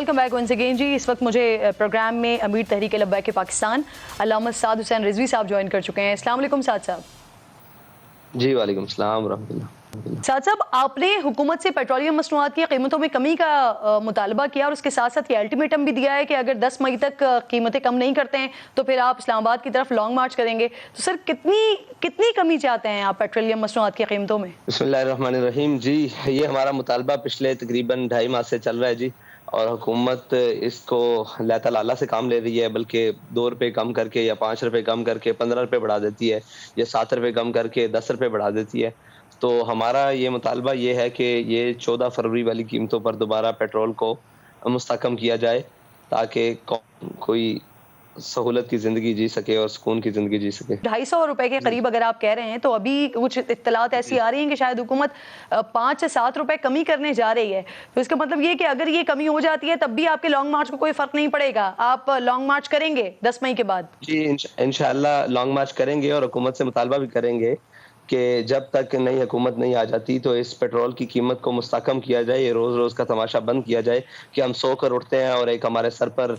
Welcome back once again जी। इस वक्त मुझे प्रोग्राम में अमीर तहरीक लब्बैक पाकिस्तान अल्लामा साद हुसैन रिजवी साहब ज्वाइन कर चुके हैं। अस्सलाम वालेकुम साद साहब। जी वालेकुम सलाम रहमतुल्लाह। साद साहब, आपने हुकूमत से पेट्रोलियम मसनूआत की कीमतों में कमी का मुतालबा किया और उसके साथ साथ ये अल्टीमेटम भी दिया है कि अगर 10 मई तक कीमतें कम नहीं करते हैं तो फिर आप इस्लामाबाद की तरफ लॉन्ग मार्च करेंगे। तो सर कितनी कमी चाहते हैं आप पेट्रोलियम मसनूआत की कीमतों में? बिस्मिल्लाहिर्रहमानिर्रहीम। जी, ये हमारा मुतालबा पिछले तकरीबन 2.5 माह से चल रहा है जी, और हुकूमत इसको लैता लाला से काम ले रही है, बल्कि 2 रुपये कम करके या 5 रुपये कम करके 15 रुपये बढ़ा देती है, या 7 रुपये कम करके 10 रुपये बढ़ा देती है। तो हमारा ये मुतालबा ये है कि ये 14 फरवरी वाली कीमतों पर दोबारा पेट्रोल को मुस्तहकम किया जाए, ताकि कोई सहूलत की ज़िंदगी जी सके और सुकून की ज़िंदगी जी सके। 250 रुपए के करीब अगर आप कह रहे हैं, तो अभी कुछ इत्तलात ऐसी आ रही हैं कि शायद हुकूमत 5 से 7 रुपए कमी करने जा रही है। तो इसका मतलब ये कि अगर ये कमी हो जाती है तब भी आपके लॉन्ग मार्च को कोई फर्क नहीं पड़ेगा, आप लॉन्ग मार्च करेंगे 10 मई के बाद? जी, इंशाअल्लाह लॉन्ग मार्च करेंगे और हुकूमत से मुतालबा भी करेंगे कि जब तक नई हुकूमत नहीं आ जाती तो इस पेट्रोल की कीमत को मुस्तहकम किया जाए, ये रोज़-रोज़ का तमाशा बंद किया जाए कि हम सो कर उठते हैं और एक हमारे सर पर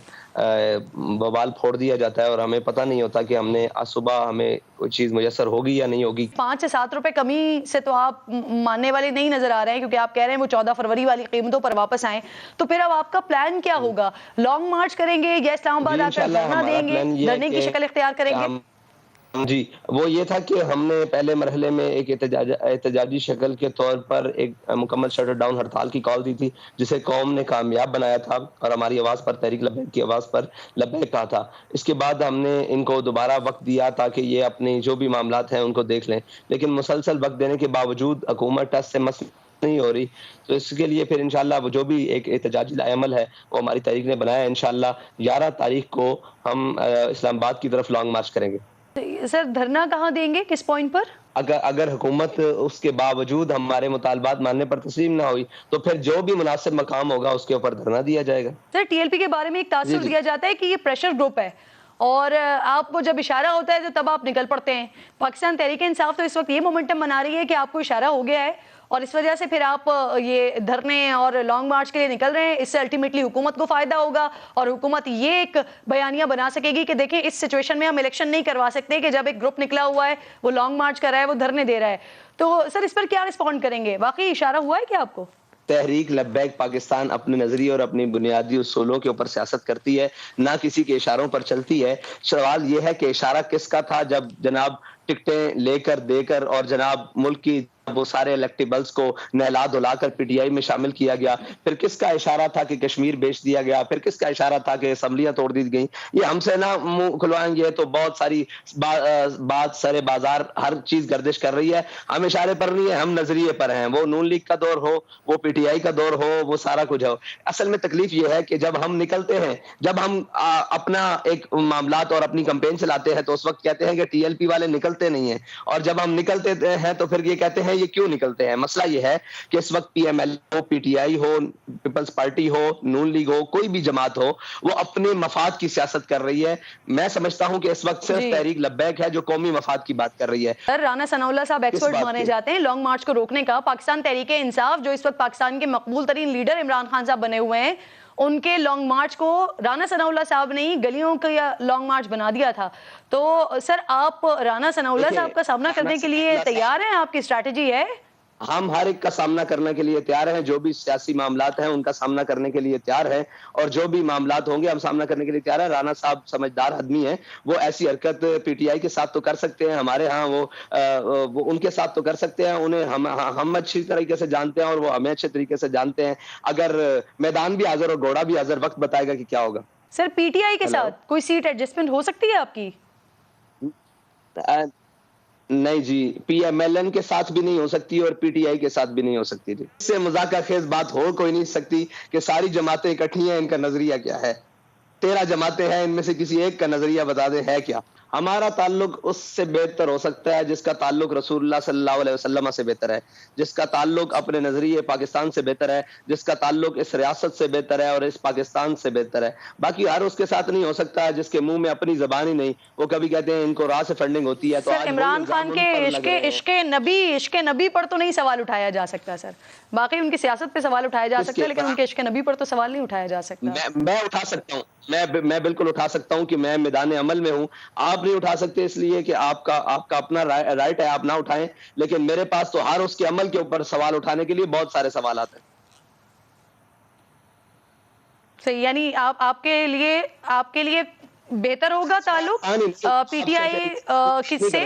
बवाल फोड़ दिया जाता है और हमें पता नहीं होता कि हमने आज सुबह हमें कोई चीज़ मुयस्सर होगी या नहीं होगी। 5 से 7 रुपए कमी से तो आप मानने वाले नहीं नजर आ रहे हैं, क्योंकि आप कह रहे हैं वो 14 फरवरी वाली कीमतों पर वापस आए। तो फिर अब आपका प्लान क्या होगा? लॉन्ग मार्च करेंगे या इस्लामाबाद आकर धरना देंगे, धरने की शक्ल इख्तियार करेंगे? जी, वो ये था कि हमने पहले मरहले में एक एहतजाजी शक्ल के तौर पर एक मुकम्मल शटर डाउन हड़ताल की कॉल दी थी, जिसे कौम ने कामयाब बनाया था और हमारी आवाज़ पर, तहरीक लब्बैक की आवाज़ पर लब्बैक कहा था। इसके बाद हमने इनको दोबारा वक्त दिया ताकि ये अपनी जो भी मामलात हैं उनको देख लें, लेकिन मुसलसल वक्त देने के बावजूद हुकूमत टस से मस नहीं हो रही। तो इसके लिए फिर इंशाअल्लाह वो जो भी एक एहतजाजी अमल है वो हमारी तहरीक ने बनाया है। इंशाअल्लाह 11 तारीख को हम इस्लामाबाद की तरफ लॉन्ग मार्च करेंगे। सर, धरना कहाँ देंगे, किस पॉइंट पर? अगर हुकूमत उसके बावजूद हमारे मुतालबात मानने पर तस्लीम ना हुई तो फिर जो भी मुनासिब मकाम होगा उसके ऊपर धरना दिया जाएगा। सर, टीएलपी के बारे में एक तासुर दिया जाता है कि ये प्रेशर ग्रुप है और आपको जब इशारा होता है तो तब आप निकल पड़ते हैं। पाकिस्तान तहरीक इंसाफ तो इस वक्त ये मोमेंटम बना रही है कि आपको इशारा हो गया है और इस वजह से फिर आप ये धरने और लॉन्ग मार्च के लिए निकल रहे हैं। इससे अल्टीमेटली हुकूमत को फायदा होगा और हुकूमत ये एक बयानिया बना सकेगी कि देखें, इस सिचुएशन में हम इलेक्शन नहीं करवा सकते कि जब एक ग्रुप निकला हुआ है, वो लॉन्ग मार्च कर रहा है, वो धरने दे रहा है। तो सर, इस पर क्या रिस्पॉन्ड करेंगे? वाकई इशारा हुआ है क्या आपको? तहरीक लब्बैक पाकिस्तान अपने नजरिए और अपनी बुनियादी उसूलों के ऊपर सियासत करती है, ना किसी के इशारों पर चलती है। सवाल यह है कि इशारा किसका था जब जनाब टिकटें लेकर देकर और जनाब मुल्क की वो सारे इलेक्टेबल्स को नहला धुला कर पीटीआई में शामिल किया गया? फिर किसका इशारा था कि कश्मीर बेच दिया गया? फिर किसका इशारा था कि असम्बलियां तोड़ दी गई? ये हमसे ना मुंह खुलवाएंगे तो बहुत सारी बात सरे बाजार हर चीज गर्दिश कर रही है। हम इशारे पर नहीं है, हम नजरिए पर हैं। वो नून लीग का दौर हो, वो पीटीआई का दौर हो, वो सारा कुछ हो। असल में तकलीफ ये है कि जब हम निकलते हैं, जब हम अपना एक मामलात और अपनी कैंपेन चलाते हैं तो उस वक्त कहते हैं कि टीएलपी वाले निकलते नहीं है, और जब हम निकलते हैं तो फिर ये कहते हैं ये क्यों निकलते हैं। मसला ये है कि इस वक्त पीएमएल हो, पीटीआई हो, पीपल्स पार्टी हो, नून लीग हो, कोई भी जमात हो, वो अपने मफाद की सियासत कर रही है। मैं समझता हूं कि इस वक्त सिर्फ तहरीक लब्बैक है जो कौमी मफाद की बात कर रही है। सर, राना सनाउल्लाह साहब एक्सपर्ट माने जाते हैं लॉन्ग मार्च को रोकने का। पाकिस्तान तहरीक इंसाफ, जो इस वक्त पाकिस्तान के मकबूल तरीन लीडर इमरान खान साहब बने हुए हैं, उनके लॉन्ग मार्च को राना सनाउल्लाह साहब ने ही गलियों का लॉन्ग मार्च बना दिया था। तो सर, आप राना सनाउल्लाह साहब का सामना करने के लिए तैयार हैं? आपकी स्ट्रैटेजी है? हम हर एक का सामना करने के लिए तैयार हैं, जो भी सियासी मामलात हैं उनका सामना करने के लिए तैयार हैं, और जो भी मामलात होंगे हम सामना करने के लिए तैयार हैं। राना साहब समझदार आदमी हैं, वो ऐसी हरकत पीटीआई के साथ तो कर सकते हैं, हमारे यहाँ वो उनके साथ तो कर सकते हैं। उन्हें हम अच्छी तरीके से जानते हैं और वो हमें अच्छे तरीके से जानते हैं। अगर मैदान भी हाजिर और घोड़ा भी हाजिर, वक्त बताएगा कि क्या होगा। सर, पीटीआई के साथ कोई सीट एडजस्टमेंट हो सकती है आपकी? नहीं जी, पीएमएलएन के साथ भी नहीं हो सकती और पीटीआई के साथ भी नहीं हो सकती जी। इससे मजाका खेज बात हो कोई नहीं सकती कि सारी जमातें इकट्ठी हैं, इनका नजरिया क्या है। 13 जमातें हैं, इनमें से किसी एक का नजरिया बता दे है क्या। ہمارا تعلق اس سے بہتر ہو سکتا ہے جس کا تعلق رسول اللہ صلی اللہ علیہ وسلم سے بہتر ہے، جس کا تعلق اپنے نظریے پاکستان سے بہتر ہے، جس کا تعلق اس ریاست سے بہتر ہے اور اس پاکستان سے بہتر ہے. باقی ہر اس کے ساتھ نہیں ہو سکتا جس کے منہ میں اپنی زبان ہی نہیں. وہ کبھی کہتے ہیں ان کو راہ سے فنڈنگ ہوتی ہے، تو سر آج عمران خان کے عشق نبی پر تو نہیں سوال اٹھایا جا سکتا سر. باقی ان کی سیاست پہ سوال اٹھایا جا سکتا ہے لیکن ان کے عشق نبی پر تو سوال نہیں اٹھایا جا سکتا. میں اٹھا سکتا ہوں، میں بالکل اٹھا سکتا ہوں کہ میں میدان عمل میں ہوں. آپ نہیں اٹھا سکتے اس لیے کہ آپ کا اپنا رائٹ ہے، آپ نہ اٹھائیں. لیکن میرے پاس تو ہر اس کے عمل کے اوپر سوال اٹھانے کے لیے بہت سارے سوالات ہیں. صحیح، یعنی آپ کے لیے بہتر ہوگا تعلق پی ٹی آئی کس سے؟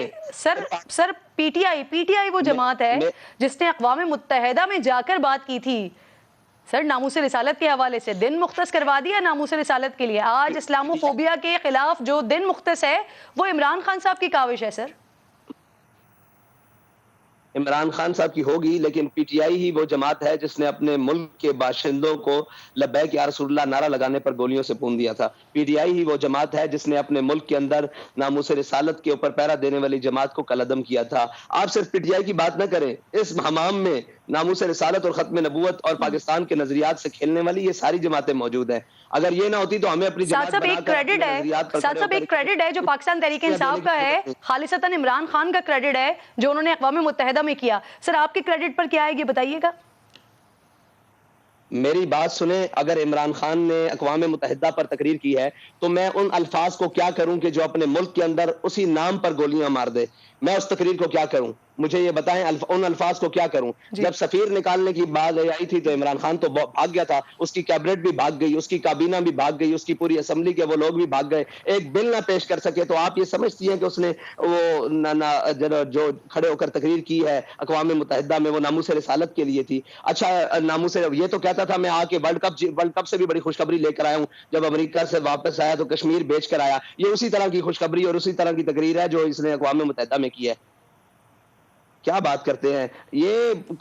سر پی ٹی آئی وہ جماعت ہے جس نے اقوام متحدہ میں جا کر بات کی تھی سر ناموس رسالت کے حوالے سے. دن مختص کروا دیا ناموس رسالت کے لیے. آج اسلامو فوبیا کے خلاف جو دن مختص ہے وہ عمران خان صاحب کی کاوش ہے سر. عمران خان صاحب کی ہوگی، لیکن پی ٹی آئی ہی وہ جماعت ہے جس نے اپنے ملک کے باشندوں کو لبیک یا رسول اللہ نعرہ لگانے پر گولیوں سے پون دیا تھا. پی ٹی آئی ہی وہ جماعت ہے جس نے اپنے ملک کے اندر ناموس رسالت کے اوپر پہرا دینے والی جماعت کو قلعدم کیا تھا. آپ صرف پی ٹی آئی کی بات نہ کریں، اس حمام میں ناموس رسالت اور ختم نبوت اور پاکستان کے نظریات سے کھیلنے والی یہ ساری جماعتیں موجود ہیں. اگر یہ نہ ہوتی تو ہمیں اپنی جماعت بنا کر اپنے نظریات پر کھڑے ایک کریڈٹ ہے جو پاکستان تحریک انصاف کا ہے، خالصتاً عمران خان کا کریڈٹ ہے جو انہوں نے اقوام متحدہ میں کیا. سر آپ کے کریڈٹ پر کیا ہے یہ بتائیے گا. میری بات سنیں، اگر عمران خان نے اقوام متحدہ پر تقریر کی ہے تو میں ان الفاظ کو کیا کروں کہ جو اپنے ملک کے اندر اسی نام پر گولیاں مار دے؟ میں اس تقریر کو کیا کروں؟ مجھے یہ بتائیں ان الفاظ کو کیا کروں؟ جب سفیر نکالنے کی بات آئی تھی تو عمران خان تو بھاگ گیا تھا، اس کی کیبنٹ بھی بھاگ گئی، اس کی کابینہ بھی بھاگ گئی، اس کی پوری اسمبلی کے وہ لوگ بھی بھاگ گئے، ایک بل نہ پیش کر سکے. تو آپ یہ سمجھتی ہیں کہ اس نے وہ جو کھڑے ہو کر تقریر کی ہے اقوام متحدہ میں وہ ناموس رسالت کے لیے تھی؟ اچھا ناموس یہ تو کہتا تھا میں آ کے ورلڈ کپ سے بھی بڑی خوشخبری لے کر آیا ہوں، جب امریکہ سے واپس آیا تو کشمیر بیچ کر آیا. یہ اسی طرح کی خوشخبری اور اسی طرح کی تقریر ہے جو اس نے اقوام متحدہ میں کی ہے. کیا بات کرتے ہیں یہ؟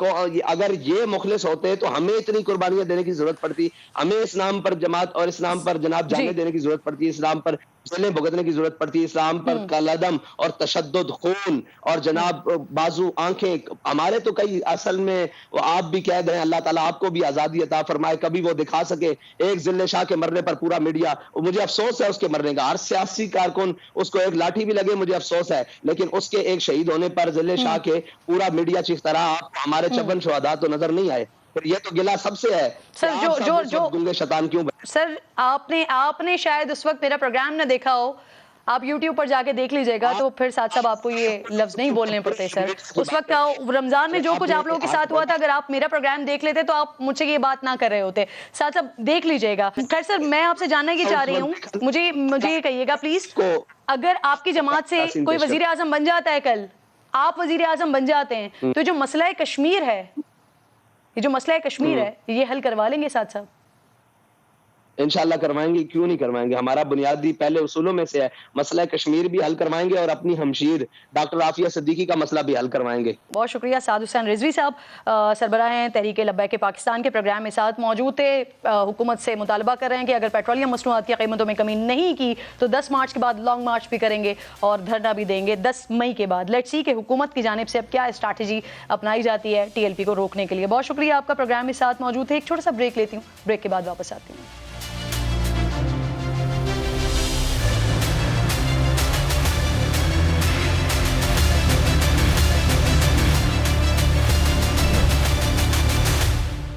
اگر یہ مخلص ہوتے تو ہمیں اتنی قربانیاں دینے کی ضرورت پڑتی، ہمیں اسلام پر جماعت اور اسلام پر جناب جانیں دینے کی ضرورت پڑتی، اسلام پر جیلیں بھگتنے کی ضرورت پڑتی، اسلام پر قلعدم اور تشدد، خون اور جناب بازو، آنکھیں. ہمارے تو کئی اصل میں آپ بھی قید ہیں، اللہ تعالیٰ آپ کو بھی آزادی عطا فرمائے، کبھی وہ دکھا سکے. ایک ذل شاہ کے مرنے پر پورا میڈیا، مجھے افسوس ہے اس کے مرنے کا، ہر سیاسی کارکن اس کو ایک لاٹھی بھی لگے مجھے افسوس ہے، لیکن اس کے ایک شہید ہونے پر ذل شاہ کے پورا میڈیا چیختا رہا. آپ ہمارے 56 شہداء تو نظر نہیں آئے. پھر یہ تو گلہ سب سے ہے. سر جو گنگے شیطان کیوں سر آپ نے شاید اس وقت میرا پروگرام نہ دیکھا ہو، آپ یوٹیوب پر جا کے دیکھ لیجئے گا تو پھر ساتھ صاحب آپ کو یہ لفظ نہیں بولنے پڑتے. سر اس وقت رمضان میں جو کچھ آپ لوگوں کے ساتھ ہوا تھا، اگر آپ میرا پروگرام دیکھ لیتے تو آپ مجھ سے یہ بات نہ کر رہے ہوتے. ساتھ صاحب دیکھ لیجئے گا. خیر سر میں آپ سے جاننا یہ چاہ رہی ہوں، مجھے یہ کہیے گا پلیز، اگر آپ کی جماعت سے کوئی وزیر اعظم بن جاتا ہے، کل آپ وزیر اعظم بن جاتے ہیں، تو جو مسئلہ کشمیر ہے، یہ حل کروا لیں گے ساتھ صاحب؟ انشاءاللہ کروائیں گے، کیوں نہیں کروائیں گے. ہمارا بنیادی پہلے اصولوں میں سے ہے، مسئلہ کشمیر بھی حل کروائیں گے اور اپنی ہمشیر ڈاکٹر عافیہ صدیقی کا مسئلہ بھی حل کروائیں گے. بہت شکریہ. سعد حسین رضوی صاحب سربراہ ہیں تحریک لبیک پاکستان کے پروگرام میں ساتھ موجود تھے. حکومت سے مطالبہ کر رہے ہیں کہ اگر پیٹرولیم مصنوعات کی قیمتوں میں کمی نہیں کی تو 10 مارچ کے بعد لانگ مارچ بھی کریں گے اور دھرنا بھی دیں گے 10 مئی کے بعد. لیٹس سی کہ حکومت کی جانب سے اب کیا اسٹریٹجی اپنائی جاتی ہے TLP کو روکنے کے لیے. بہت شکریہ آپ کا پروگرام میں ساتھ موجود تھے. ایک چھوٹا سا بریک لیتی ہوں، بریک کے بعد واپس آتی ہوں.